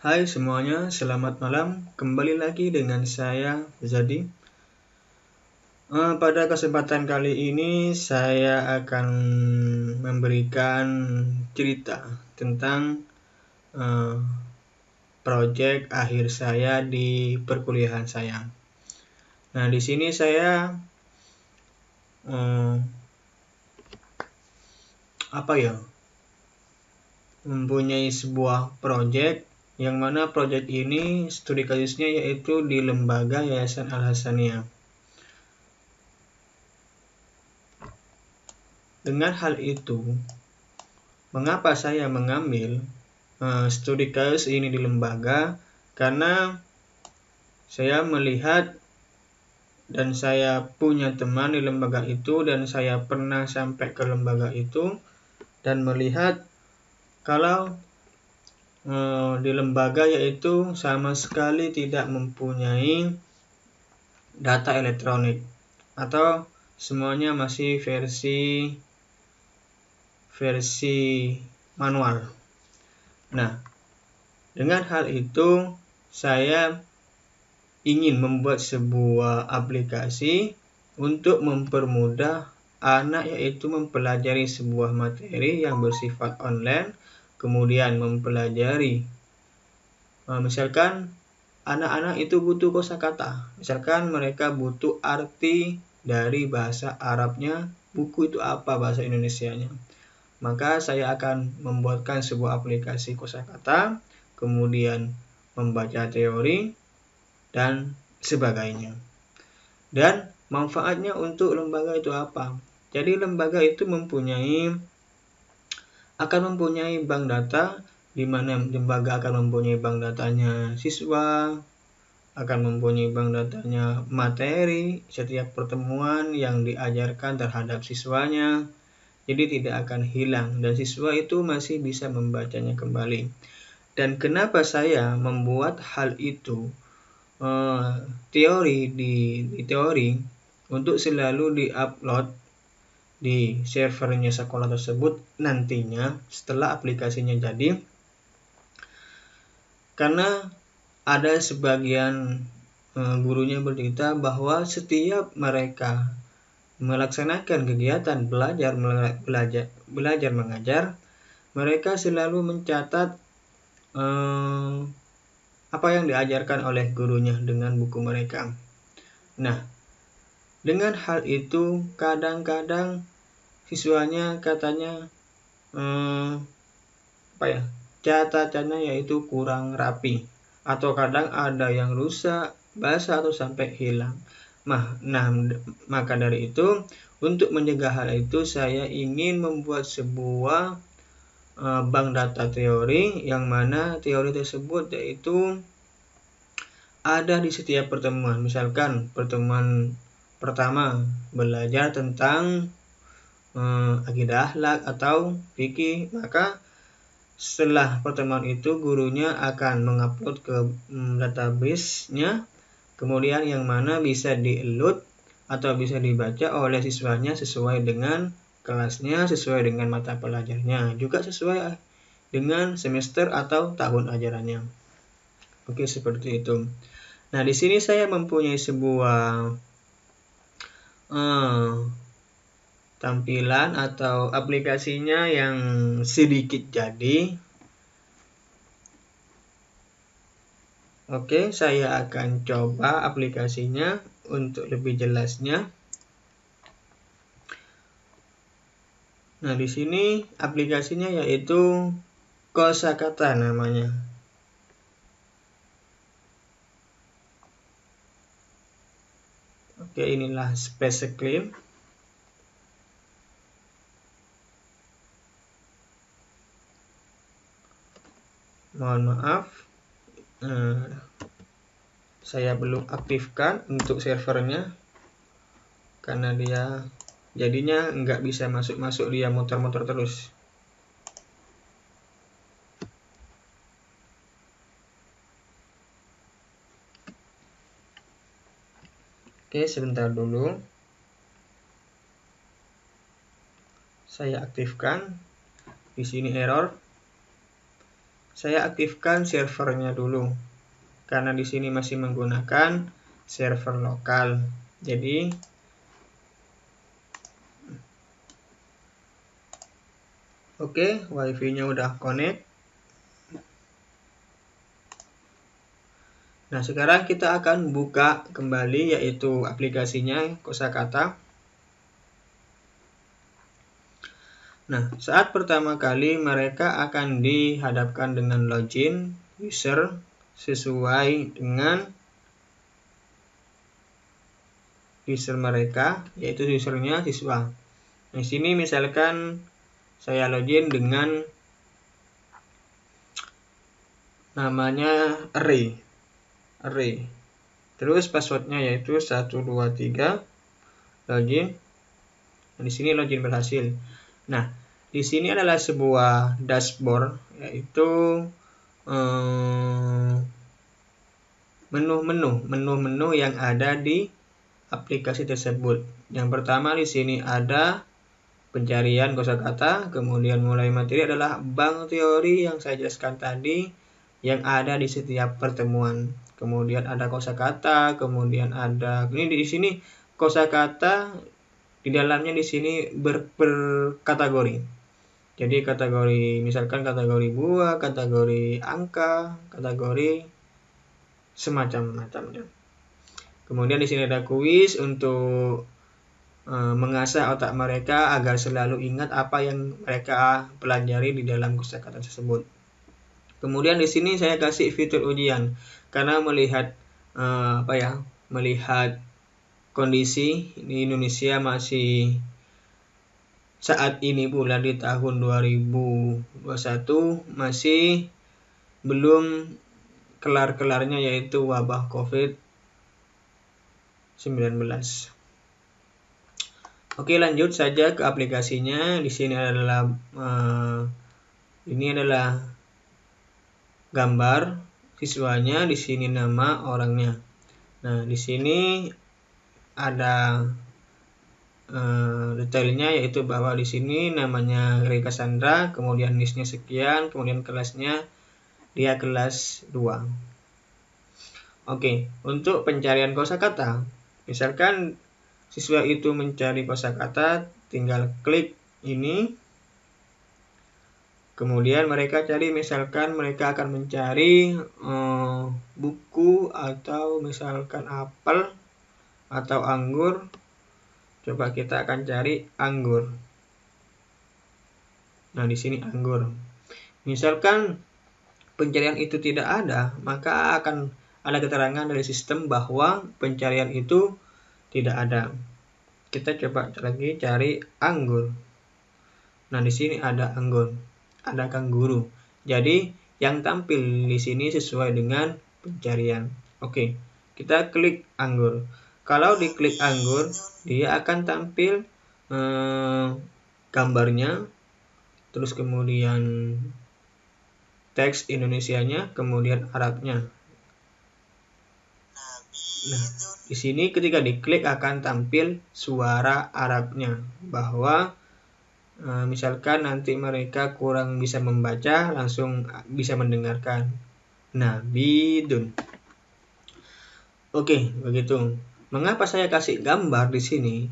Hai semuanya, selamat malam. Kembali lagi dengan saya, Zadi. Pada kesempatan kali ini saya akan memberikan cerita tentang proyek akhir saya di perkuliahan saya. Nah, di sini saya mempunyai sebuah proyek yang mana proyek ini studi kasusnya yaitu di lembaga Yayasan Al-Hasaniyah. Dengan hal itu, mengapa saya mengambil studi kasus ini di lembaga? Karena saya melihat dan saya punya teman di lembaga itu dan saya pernah sampai ke lembaga itu dan melihat kalau di lembaga yaitu sama sekali tidak mempunyai data elektronik atau semuanya masih versi manual. Nah, dengan hal itu saya ingin membuat sebuah aplikasi untuk mempermudah anak yaitu mempelajari sebuah materi yang bersifat online, kemudian mempelajari misalkan anak-anak itu butuh kosakata, misalkan mereka butuh arti dari bahasa Arabnya, buku itu apa bahasa Indonesianya, maka saya akan membuatkan sebuah aplikasi kosakata, kemudian membaca teori dan sebagainya. Dan manfaatnya untuk lembaga itu apa? Jadi lembaga itu akan mempunyai bank data, di mana lembaga akan mempunyai bank datanya siswa, akan mempunyai bank datanya materi setiap pertemuan yang diajarkan terhadap siswanya. Jadi tidak akan hilang dan siswa itu masih bisa membacanya kembali. Dan kenapa saya membuat hal itu? Teori untuk selalu diupload di servernya sekolah tersebut nantinya setelah aplikasinya jadi, karena ada sebagian gurunya bercerita bahwa setiap mereka melaksanakan kegiatan belajar mengajar, mereka selalu mencatat apa yang diajarkan oleh gurunya dengan buku mereka. Nah, dengan hal itu kadang-kadang siswanya katanya catatannya yaitu kurang rapi, atau kadang ada yang rusak, basah atau sampai hilang. Nah, maka dari itu untuk mencegah hal itu saya ingin membuat sebuah bank data teori yang mana teori tersebut yaitu ada di setiap pertemuan. Misalkan pertemuan pertama belajar tentang akidah akhlak atau fikih, maka setelah pertemuan itu gurunya akan mengupload ke database-nya, kemudian yang mana bisa di-load atau bisa dibaca oleh siswanya sesuai dengan kelasnya, sesuai dengan mata pelajarnya, juga sesuai dengan semester atau tahun ajarannya. Oke, seperti itu. Nah, di sini saya mempunyai sebuah tampilan atau aplikasinya yang sedikit jadi. Oke, saya akan coba aplikasinya untuk lebih jelasnya. Nah, di sini aplikasinya yaitu Kosakata namanya. Oke, inilah Space Clean. Mohon maaf, saya belum aktifkan untuk servernya karena dia jadinya nggak bisa masuk, dia muter-muter terus. Oke, sebentar dulu. Saya aktifkan. Di sini error. saya aktifkan servernya dulu. Karena di sini masih menggunakan server lokal. Jadi oke, wifi-nya udah connect. Nah, sekarang kita akan buka kembali yaitu aplikasinya Kosakata. Nah, saat pertama kali mereka akan dihadapkan dengan login user sesuai dengan user mereka, yaitu usernya siswa. Nah, di sini misalkan saya login dengan namanya array. Terus passwordnya yaitu 123 login. Nah, di sini login berhasil. Nah, di sini adalah sebuah dashboard yaitu menu-menu yang ada di aplikasi tersebut. Yang pertama di sini ada pencarian kosakata, kemudian mulai materi adalah bank teori yang saya jelaskan tadi yang ada di setiap pertemuan. Kemudian ada kosakata, kemudian ada ini di sini kosakata di dalamnya di sini berkategori. Jadi kategori misalkan kategori buah, kategori angka, kategori semacam-macamnya. Kemudian di sini ada kuis untuk mengasah otak mereka agar selalu ingat apa yang mereka pelajari di dalam kosakata tersebut. Kemudian di sini saya kasih fitur ujian karena melihat melihat kondisi di Indonesia masih saat ini pula di tahun 2021 masih belum kelar-kelarnya yaitu wabah COVID-19. Oke, lanjut saja ke aplikasinya. Di sini adalah gambar siswanya, di sini nama orangnya. Nah, di sini ada detailnya yaitu bahwa di sini namanya Rika Sandra, kemudian NIS-nya sekian, kemudian kelasnya dia kelas 2. Oke, untuk pencarian kosakata, misalkan siswa itu mencari kosakata, tinggal klik ini. Kemudian mereka cari, misalkan mereka akan mencari buku atau misalkan apel atau anggur. Coba kita akan cari anggur. Nah, di sini anggur. Misalkan pencarian itu tidak ada, maka akan ada keterangan dari sistem bahwa pencarian itu tidak ada. Kita coba lagi cari anggur. Nah, di sini ada anggur, ada kanguru. Jadi yang tampil di sini sesuai dengan pencarian. Oke, kita klik anggur. Kalau diklik anggur, dia akan tampil gambarnya, terus kemudian teks Indonesianya, kemudian Arabnya. Nah, di sini ketika diklik akan tampil suara Arabnya, bahwa misalkan nanti mereka kurang bisa membaca, langsung bisa mendengarkan. Nabidun. Oke, begitu. Mengapa saya kasih gambar di sini?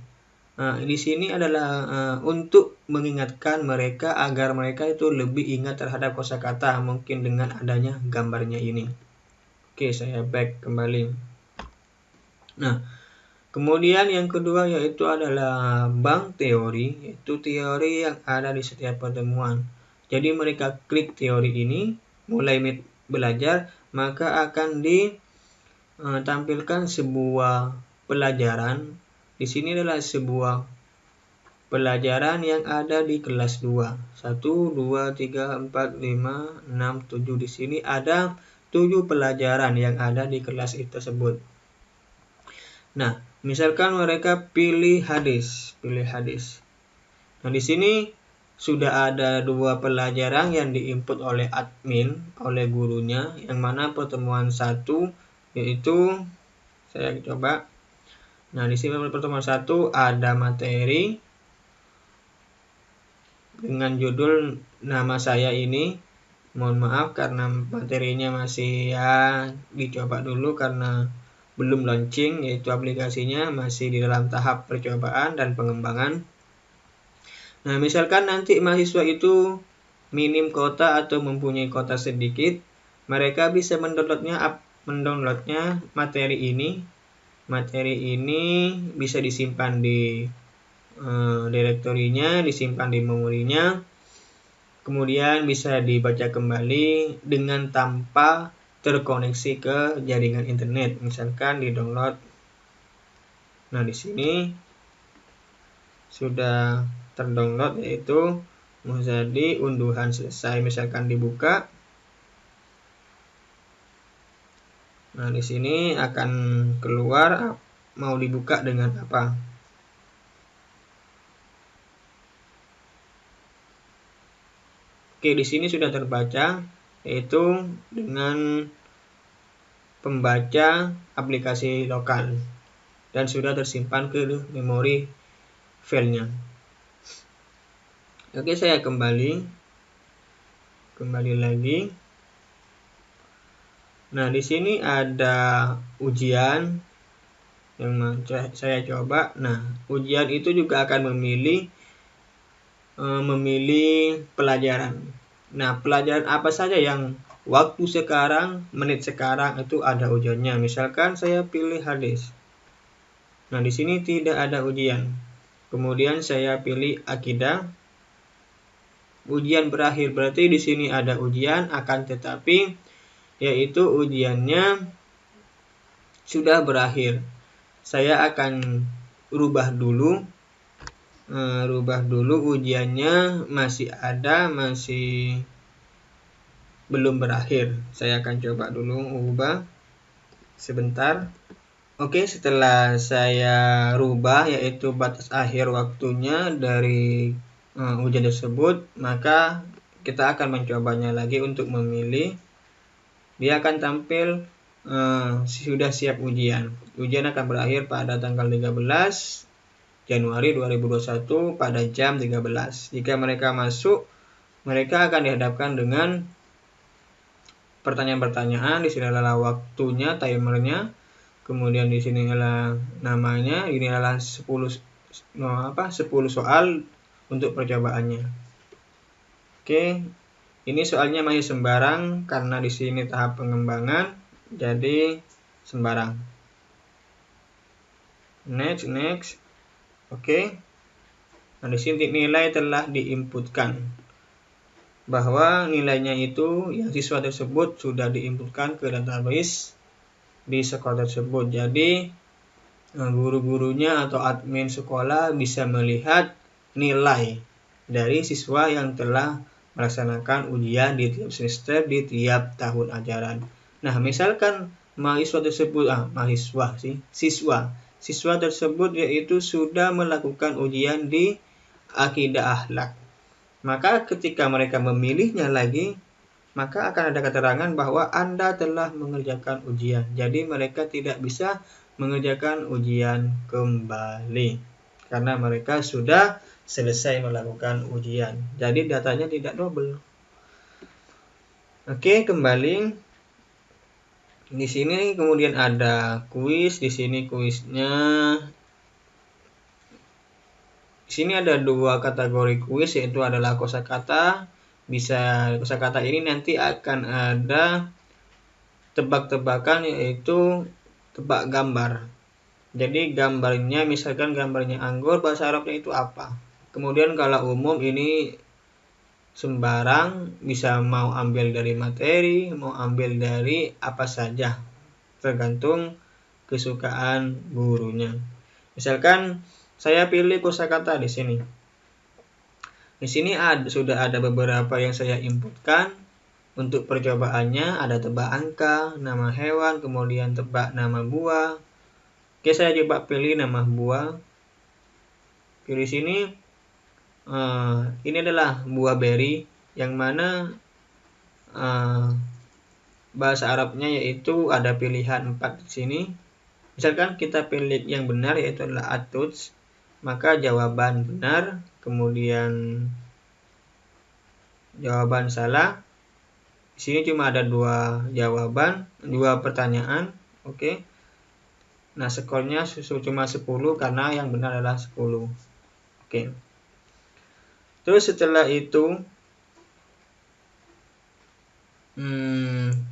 Di sini adalah untuk mengingatkan mereka agar mereka itu lebih ingat terhadap kosakata, mungkin dengan adanya gambarnya ini. Oke, saya back kembali. Nah, kemudian yang kedua yaitu adalah bank teori, yaitu teori yang ada di setiap pertemuan. Jadi mereka klik teori ini, mulai belajar, maka akan ditampilkan sebuah pelajaran. Di sini adalah sebuah pelajaran yang ada di kelas 2. 1, 2, 3, 4, 5, 6, 7. Di sini ada 7 pelajaran yang ada di kelas itu tersebut. Nah, misalkan mereka pilih hadis. Nah, di sini sudah ada 2 pelajaran yang diinput oleh admin, oleh gurunya, yang mana pertemuan 1 yaitu saya coba. Nah, di sini pertemuan 1 ada materi dengan judul nama saya ini. Mohon maaf karena materinya masih ya dicoba dulu karena belum launching, yaitu aplikasinya masih di dalam tahap percobaan dan pengembangan. Nah, misalkan nanti mahasiswa itu minim kuota atau mempunyai kuota sedikit, mereka bisa mendownloadnya materi ini. Materi ini bisa disimpan di direktorinya, disimpan di memorinya, kemudian bisa dibaca kembali dengan tanpa terkoneksi ke jaringan internet, misalkan di-download. Nah, di sini sudah terdownload, yaitu menjadi unduhan selesai, misalkan dibuka. Nah, di sini akan keluar mau dibuka dengan apa. Oke, di sini sudah terbaca, yaitu dengan pembaca aplikasi lokal dan sudah tersimpan ke memori filenya. Oke, saya kembali lagi. Nah, di sini ada ujian yang saya coba. Nah, ujian itu juga akan memilih pelajaran. Nah, pelajaran apa saja yang waktu sekarang, menit sekarang itu ada ujiannya. Misalkan saya pilih hadis. Nah, di sini tidak ada ujian. Kemudian saya pilih akidah. Ujian berakhir, berarti di sini ada ujian, akan tetapi yaitu ujiannya sudah berakhir. Saya akan rubah dulu ujiannya masih ada, masih belum berakhir. Saya akan coba dulu ubah sebentar. Oke, setelah saya rubah yaitu batas akhir waktunya dari ujian tersebut, maka kita akan mencobanya lagi untuk memilih. Dia akan tampil sudah siap ujian. Ujian akan berakhir pada tanggal 13 Januari 2021 pada jam 13. Jika mereka masuk, mereka akan dihadapkan dengan pertanyaan-pertanyaan. Di sini adalah waktunya, timernya. Kemudian di sini adalah namanya. Ini adalah 10 soal untuk percobaannya. Oke, ini soalnya masih sembarang karena di sini tahap pengembangan, jadi sembarang. Next. Oke. Nah, di sini nilai telah diinputkan. Bahwa nilainya itu yang siswa tersebut sudah diinputkan ke database di sekolah tersebut. Jadi guru-gurunya atau admin sekolah bisa melihat nilai dari siswa yang telah melaksanakan ujian di tiap semester di tiap tahun ajaran. Nah, misalkan siswa tersebut yaitu sudah melakukan ujian di akidah akhlak. Maka ketika mereka memilihnya lagi, maka akan ada keterangan bahwa Anda telah mengerjakan ujian. Jadi mereka tidak bisa mengerjakan ujian kembali karena mereka sudah selesai melakukan ujian. Jadi datanya tidak double. Oke, kembali. Di sini kemudian ada kuis. Di sini kuisnya. Di sini ada 2 kategori kuis, yaitu adalah kosakata. Kosakata ini nanti akan ada tebak-tebakan, yaitu tebak gambar. Jadi gambarnya, misalkan gambarnya anggur, bahasa Arabnya itu apa. Kemudian kalau umum ini sembarang, bisa mau ambil dari materi, mau ambil dari apa saja, tergantung kesukaan gurunya. Misalkan saya pilih kosakata di sini. Di sini sudah ada beberapa yang saya inputkan. Untuk percobaannya ada tebak angka, nama hewan, kemudian tebak nama buah. Oke, saya coba pilih nama buah. Pilih sini. Ini adalah buah beri, yang mana bahasa Arabnya yaitu ada pilihan 4 di sini. Misalkan kita pilih yang benar, yaitu adalah atuts, maka jawaban benar, kemudian jawaban salah, Di sini cuma ada 2 jawaban, 2 pertanyaan. Oke. Nah, skornya cuma 10 karena yang benar adalah 10. Oke. Terus setelah itu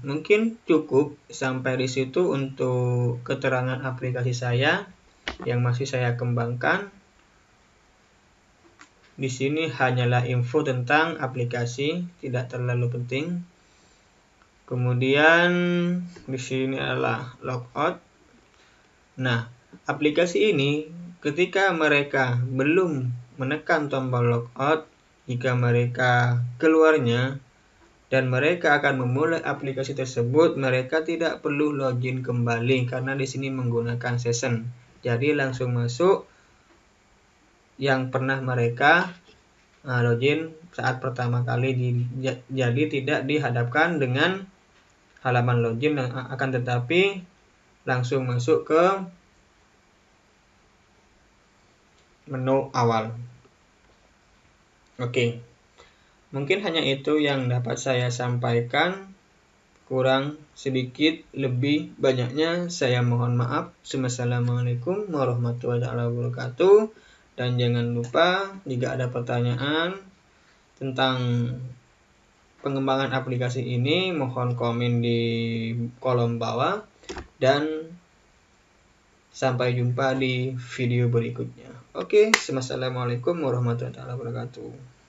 mungkin cukup sampai di situ untuk keterangan aplikasi saya yang masih saya kembangkan. Di sini hanyalah info tentang aplikasi, tidak terlalu penting. Kemudian di sini adalah logout. Nah, aplikasi ini ketika mereka belum menekan tombol logout, jika mereka keluarnya dan mereka akan memulai aplikasi tersebut, mereka tidak perlu login kembali karena di sini menggunakan session. Jadi langsung masuk yang pernah mereka login saat pertama kali. Jadi tidak dihadapkan dengan halaman login, akan tetapi langsung masuk ke menu awal. Oke. Mungkin hanya itu yang dapat saya sampaikan. Kurang sedikit, lebih banyaknya saya mohon maaf. Wassalamualaikum warahmatullahi wabarakatuh. Dan jangan lupa jika ada pertanyaan tentang pengembangan aplikasi ini, mohon komen di kolom bawah. Dan sampai jumpa di video berikutnya. Oke, wassalamualaikum warahmatullahi wabarakatuh.